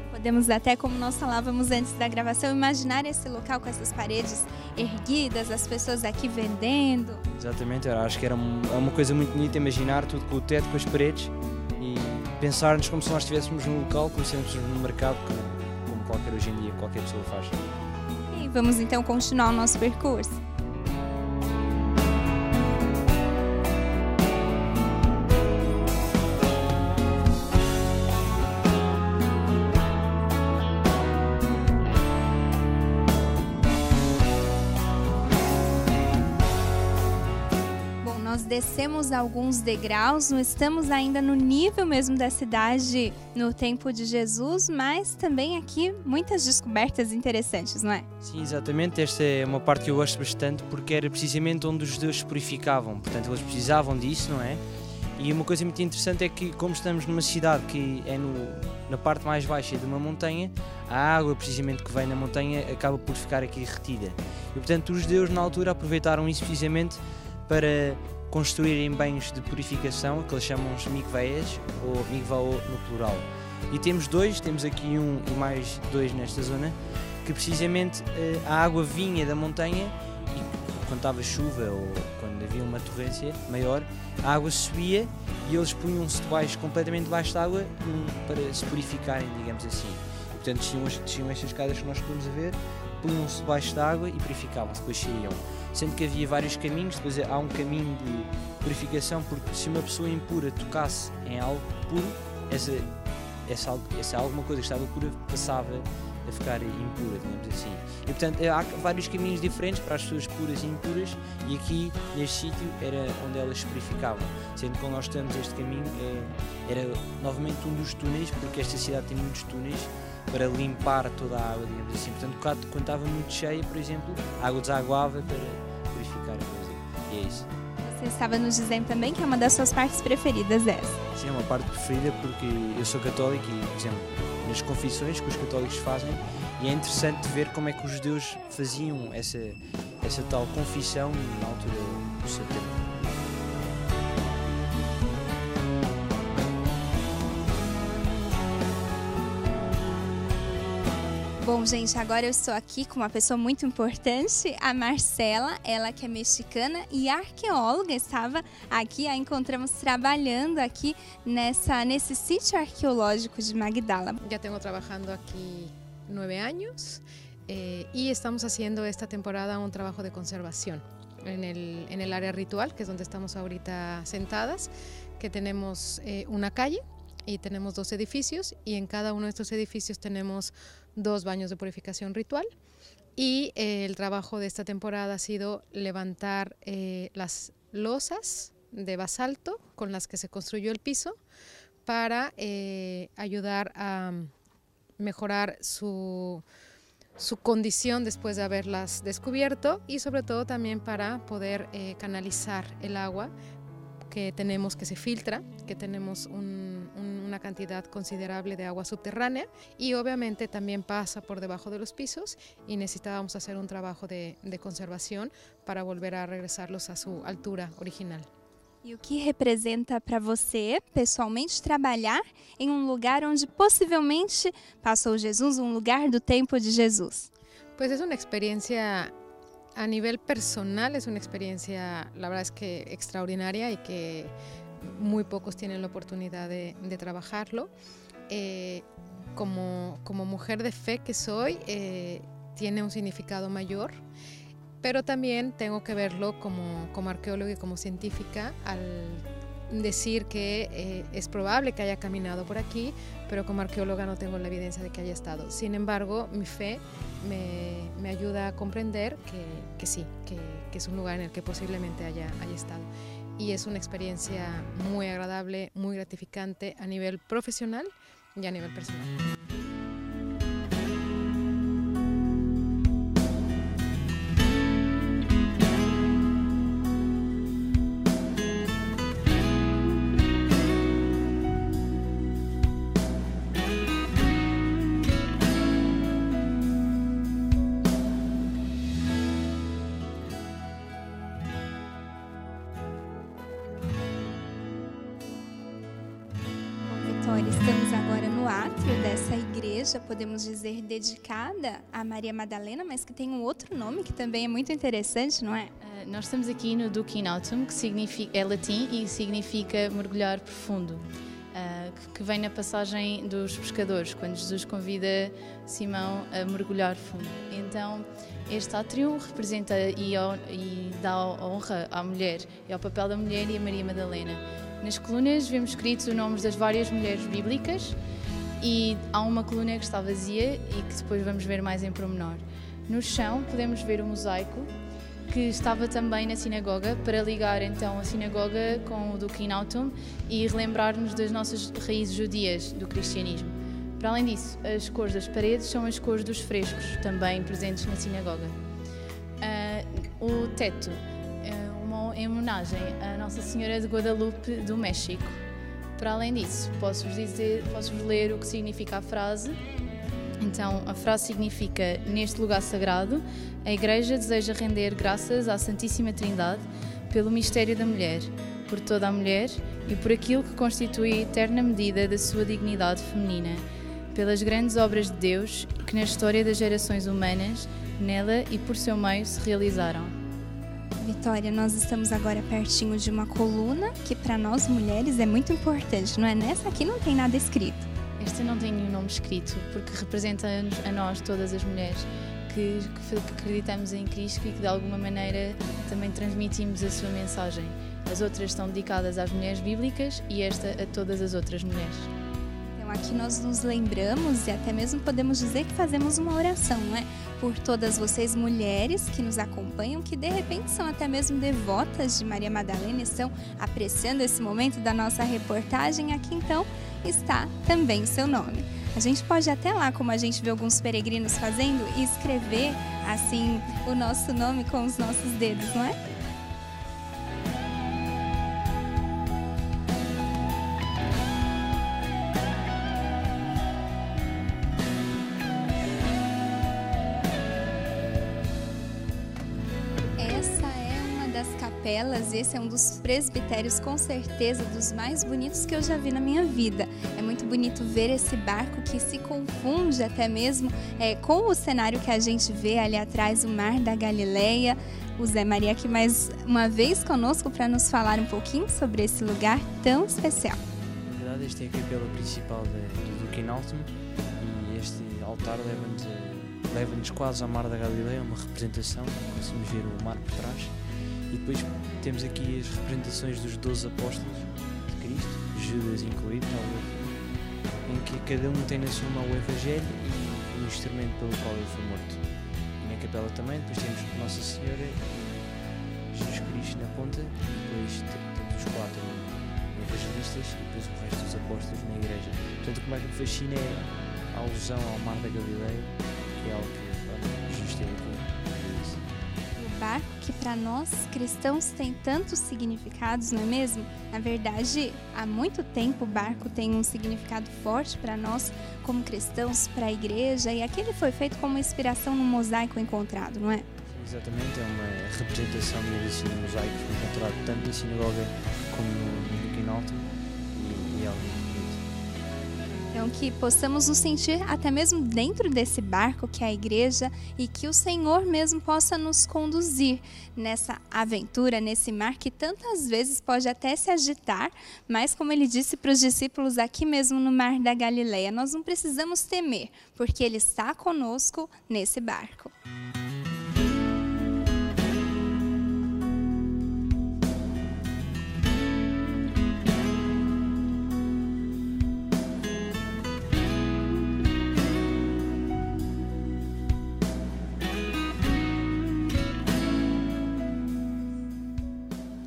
Podemos até, como nós falávamos antes da gravação, imaginar esse local com essas paredes erguidas, as pessoas aqui vendendo. Exatamente, eu acho que era uma coisa muito bonita imaginar tudo com o teto, com as paredes e pensar-nos como se nós estivéssemos num local, como se estivéssemos num mercado, como qualquer hoje em dia, qualquer pessoa faz. E vamos então continuar o nosso percurso. Descemos alguns degraus, não estamos ainda no nível mesmo da cidade no tempo de Jesus, mas também aqui muitas descobertas interessantes, não é? Sim, exatamente. Esta é uma parte que eu gosto bastante porque era precisamente onde os judeus se purificavam, portanto eles precisavam disso, não é? E uma coisa muito interessante é que, como estamos numa cidade que é na parte mais baixa de uma montanha, a água precisamente que vem na montanha acaba por ficar aqui retida. E portanto os judeus na altura aproveitaram isso precisamente para construírem banhos de purificação, que eles chamam os mikveias, ou mikvao no plural. E temos aqui um e mais dois nesta zona, que precisamente a água vinha da montanha e quando estava chuva ou quando havia uma torrência maior, a água subia e eles punham-se completamente debaixo de água para se purificarem, digamos assim. E, portanto, desciam estas escadas que nós podemos ver, punham-se debaixo de água e purificavam-se, depois saíam. Sendo que havia vários caminhos, depois há um caminho de purificação, porque se uma pessoa impura tocasse em algo puro, essa alguma coisa que estava pura passava a ficar impura, digamos assim. E portanto há vários caminhos diferentes para as pessoas puras e impuras, e aqui neste sítio era onde elas se purificavam. Sendo que quando nós estamos este caminho era novamente um dos túneis, porque esta cidade tem muitos túneis para limpar toda a água, digamos assim. Portanto, quando estava muito cheia, por exemplo, a água desaguava para purificar a coisa. E é isso. Você estava nos dizendo também que é uma das suas partes preferidas essa. Sim, é uma parte preferida porque eu sou católico e, por exemplo, nas confissões que os católicos fazem, e é interessante ver como é que os judeus faziam essa tal confissão na altura do seu tempo. Bom, gente, agora eu estou aqui com uma pessoa muito importante, a Marcela, ela que é mexicana e arqueóloga, estava aqui, a encontramos trabalhando aqui nesse sitio arqueológico de Magdala. Ya tengo trabajando aquí 9 años y estamos haciendo esta temporada un trabajo de conservación en el área ritual, que es donde estamos ahorita sentadas, que tenemos una calle y tenemos 2 edificios, y en cada uno de estos edificios tenemos 2 baños de purificación ritual, y el trabajo de esta temporada ha sido levantar las losas de basalto con las que se construyó el piso para ayudar a mejorar su condición después de haberlas descubierto, y sobre todo también para poder canalizar el agua que tenemos, que se filtra, que tenemos una cantidad considerable de agua subterránea, y obviamente también pasa por debajo de los pisos, y necesitábamos hacer un trabajo de conservación para volver a regresarlos a su altura original. E o que representa para você, pessoalmente, trabalhar em um lugar onde possivelmente passou Jesus, um lugar do tempo de Jesus? Pues es una experiencia a nivel personal, es una experiencia, la verdad es que extraordinaria, y que muy pocos tienen la oportunidad de trabajarlo. Como mujer de fe que soy, tiene un significado mayor, pero también tengo que verlo como arqueóloga y como científica, al decir que es probable que haya caminado por aquí, pero como arqueóloga no tengo la evidencia de que haya estado. Sin embargo, mi fe me ayuda a comprender que sí, que es un lugar en el que posiblemente haya estado. Y es una experiencia muy agradable, muy gratificante a nivel profesional y a nivel personal. Estamos agora no átrio dessa igreja, podemos dizer, dedicada a Maria Madalena, mas que tem um outro nome que também é muito interessante, não é? Nós estamos aqui no Duc in Autum, que é latim e significa mergulhar profundo, que vem na passagem dos pescadores, quando Jesus convida Simão a mergulhar fundo. Então, este átrio representa e dá honra à mulher, e ao papel da mulher e a Maria Madalena. Nas colunas vemos escritos os nomes das várias mulheres bíblicas, e há uma coluna que está vazia e que depois vamos ver mais em pormenor. No chão podemos ver o mosaico que estava também na sinagoga, para ligar então a sinagoga com o Duc in Autum e relembrar-nos das nossas raízes judias do cristianismo. Para além disso, as cores das paredes são as cores dos frescos, também presentes na sinagoga. O teto em homenagem a Nossa Senhora de Guadalupe do México. Para além disso, posso-vos ler o que significa a frase. Então, a frase significa: neste lugar sagrado, a Igreja deseja render graças à Santíssima Trindade pelo mistério da mulher, por toda a mulher e por aquilo que constitui a eterna medida da sua dignidade feminina, pelas grandes obras de Deus que na história das gerações humanas, nela e por seu meio se realizaram. Vitória, nós estamos agora pertinho de uma coluna que para nós mulheres é muito importante, não é? Nessa aqui não tem nada escrito. Esta não tem nenhum nome escrito, porque representa a nós, todas as mulheres, que acreditamos em Cristo e que de alguma maneira também transmitimos a sua mensagem. As outras estão dedicadas às mulheres bíblicas e esta a todas as outras mulheres. Então aqui nós nos lembramos e até mesmo podemos dizer que fazemos uma oração, não é? Por todas vocês mulheres que nos acompanham, que de repente são até mesmo devotas de Maria Madalena e estão apreciando esse momento da nossa reportagem. Aqui então está também o seu nome. A gente pode até lá, como a gente vê alguns peregrinos fazendo, e escrever assim o nosso nome com os nossos dedos, não é? Esse é um dos presbitérios, com certeza, dos mais bonitos que eu já vi na minha vida. É muito bonito ver esse barco que se confunde até mesmo com o cenário que a gente vê ali atrás, o Mar da Galileia. O Zé Maria aqui mais uma vez conosco para nos falar um pouquinho sobre esse lugar tão especial. Na verdade, este é a capela principal do Quinaltum e este altar leva-nos quase ao Mar da Galileia, uma representação, conseguimos ver o mar por trás. E depois temos aqui as representações dos 12 apóstolos de Cristo, Judas incluído, em que cada um tem na sua mão o Evangelho e o instrumento pelo qual ele foi morto. E na capela também, depois temos Nossa Senhora e Jesus Cristo na ponta, e depois temos os 4 evangelistas e depois o resto dos apóstolos na igreja. Portanto, o que mais me fascina é a alusão ao Mar da Galileia, que é algo que Jesus teve aqui. Barco que para nós cristãos tem tantos significados, não é mesmo? Na verdade, há muito tempo o barco tem um significado forte para nós como cristãos, para a igreja, e aquele foi feito como inspiração no mosaico encontrado, não é? Exatamente, é uma representação desse mosaico que foi encontrado tanto na sinagoga como no Quinaltum e é algo muito bonito. Então, que possamos nos sentir até mesmo dentro desse barco que é a igreja e que o Senhor mesmo possa nos conduzir nessa aventura, nesse mar que tantas vezes pode até se agitar, mas como ele disse para os discípulos aqui mesmo no Mar da Galileia, nós não precisamos temer, porque ele está conosco nesse barco.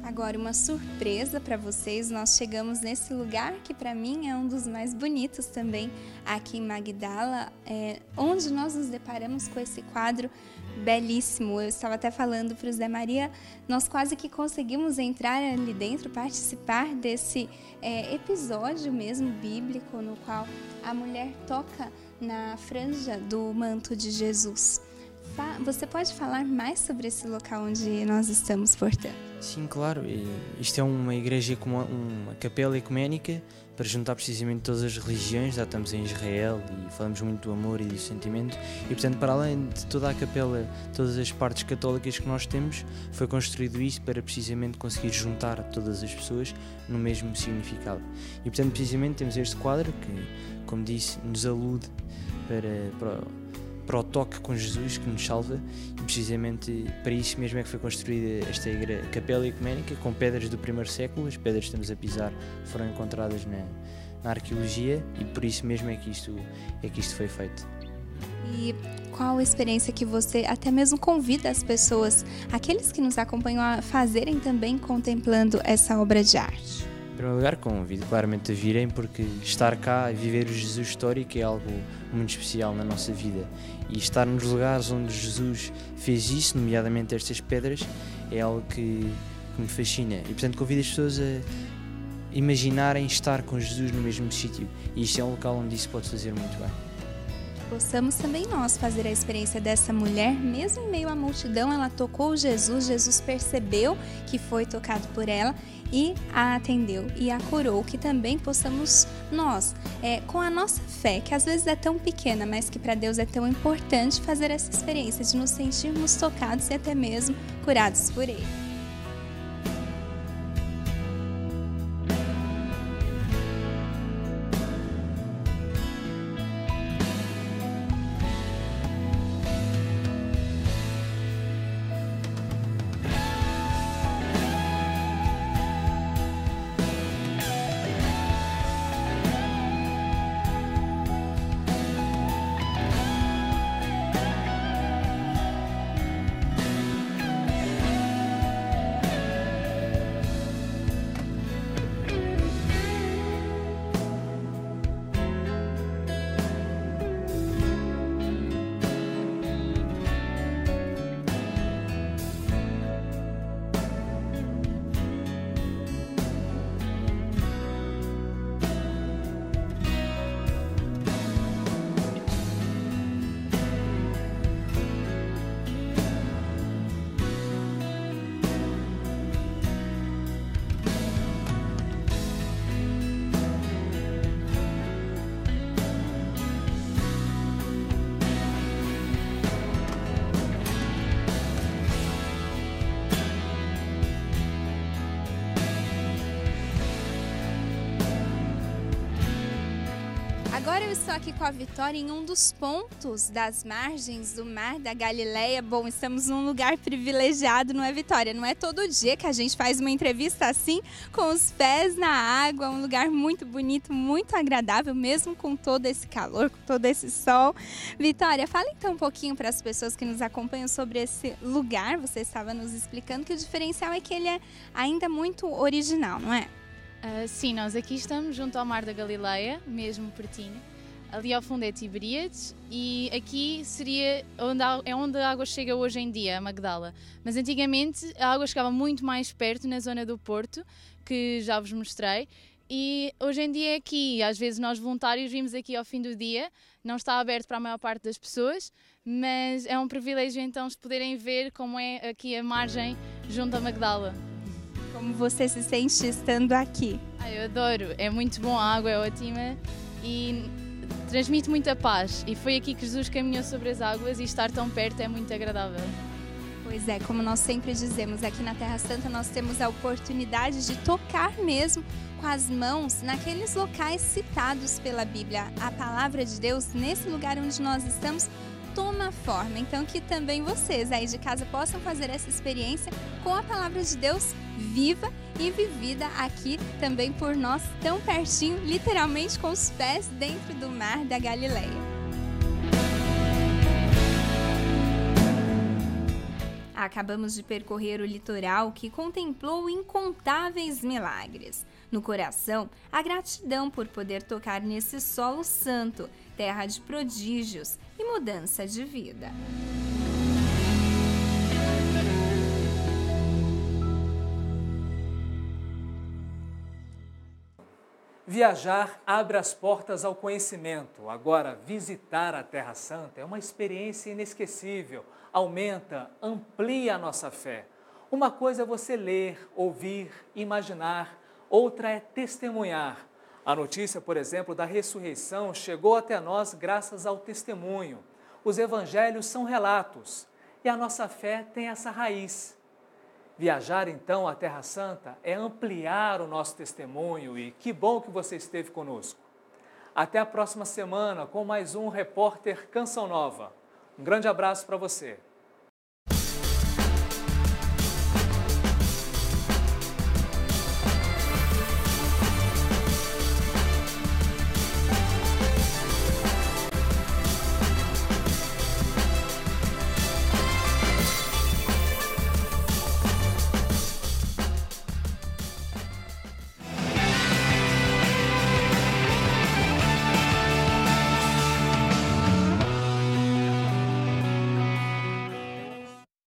Agora, uma surpresa para vocês, nós chegamos nesse lugar que para mim é um dos mais bonitos também, aqui em Magdala, onde nós nos deparamos com esse quadro belíssimo. Eu estava até falando para o Zé Maria, nós quase que conseguimos entrar ali dentro, participar desse episódio mesmo bíblico, no qual a mulher toca na franja do manto de Jesus. Você pode falar mais sobre esse local onde nós estamos, portanto? Sim, claro. Isto é uma igreja, uma capela ecuménica para juntar precisamente todas as religiões. Já estamos em Israel e falamos muito do amor e do sentimento. E, portanto, para além de toda a capela, todas as partes católicas que nós temos, foi construído isto para precisamente conseguir juntar todas as pessoas no mesmo significado. E, portanto, precisamente temos este quadro que, como disse, nos alude para o toque com Jesus que nos salva, e precisamente para isso mesmo é que foi construída esta capela ecuménica com pedras do primeiro século. As pedras que estamos a pisar foram encontradas na arqueologia e por isso mesmo é que isto foi feito. E qual a experiência que você até mesmo convida as pessoas, aqueles que nos acompanham, a fazerem também contemplando essa obra de arte? Em primeiro lugar, convido claramente a virem, porque estar cá e viver o Jesus histórico é algo muito especial na nossa vida. E estar nos lugares onde Jesus fez isso, nomeadamente estas pedras, é algo que que me fascina. E portanto convido as pessoas a imaginarem estar com Jesus no mesmo sítio. E isto é um local onde isso pode fazer muito bem. Possamos também nós fazer a experiência dessa mulher, mesmo em meio à multidão, ela tocou Jesus, Jesus percebeu que foi tocado por ela e a atendeu e a curou. Que também possamos nós, com a nossa fé, que às vezes é tão pequena, mas que para Deus é tão importante, fazer essa experiência de nos sentirmos tocados e até mesmo curados por Ele. Agora eu estou aqui com a Vitória em um dos pontos das margens do Mar da Galileia. Bom, estamos num lugar privilegiado, não é, Vitória? Não é todo dia que a gente faz uma entrevista assim, com os pés na água, um lugar muito bonito, muito agradável, mesmo com todo esse calor, com todo esse sol. Vitória, fala então um pouquinho para as pessoas que nos acompanham sobre esse lugar. Você estava nos explicando que o diferencial é que ele é ainda muito original, não é? Sim, nós aqui estamos junto ao Mar da Galileia, mesmo pertinho. Ali ao fundo é Tiberíades e aqui é onde a água chega hoje em dia, a Magdala. Mas antigamente a água chegava muito mais perto, na zona do Porto, que já vos mostrei. E hoje em dia é aqui, às vezes nós voluntários vimos aqui ao fim do dia, não está aberto para a maior parte das pessoas, mas é um privilégio então de poderem ver como é aqui a margem junto à Magdala. Como você se sente estando aqui? Eu adoro, é muito bom, a água é ótima e transmite muita paz. E foi aqui que Jesus caminhou sobre as águas e estar tão perto é muito agradável. Pois é, como nós sempre dizemos, aqui na Terra Santa nós temos a oportunidade de tocar mesmo com as mãos naqueles locais citados pela Bíblia. A palavra de Deus, nesse lugar onde nós estamos, toma forma. Então que também vocês aí de casa possam fazer essa experiência com a palavra de Deus viva e vivida aqui também por nós, tão pertinho, literalmente com os pés dentro do Mar da Galileia. Acabamos de percorrer o litoral que contemplou incontáveis milagres. No coração, a gratidão por poder tocar nesse solo santo, terra de prodígios e mudança de vida. Viajar abre as portas ao conhecimento. Agora, visitar a Terra Santa é uma experiência inesquecível. Aumenta, amplia a nossa fé. Uma coisa é você ler, ouvir, imaginar, outra é testemunhar. A notícia, por exemplo, da ressurreição chegou até nós graças ao testemunho. Os evangelhos são relatos e a nossa fé tem essa raiz. Viajar, então, à Terra Santa é ampliar o nosso testemunho e que bom que você esteve conosco. Até a próxima semana com mais um Repórter Canção Nova. Um grande abraço para você.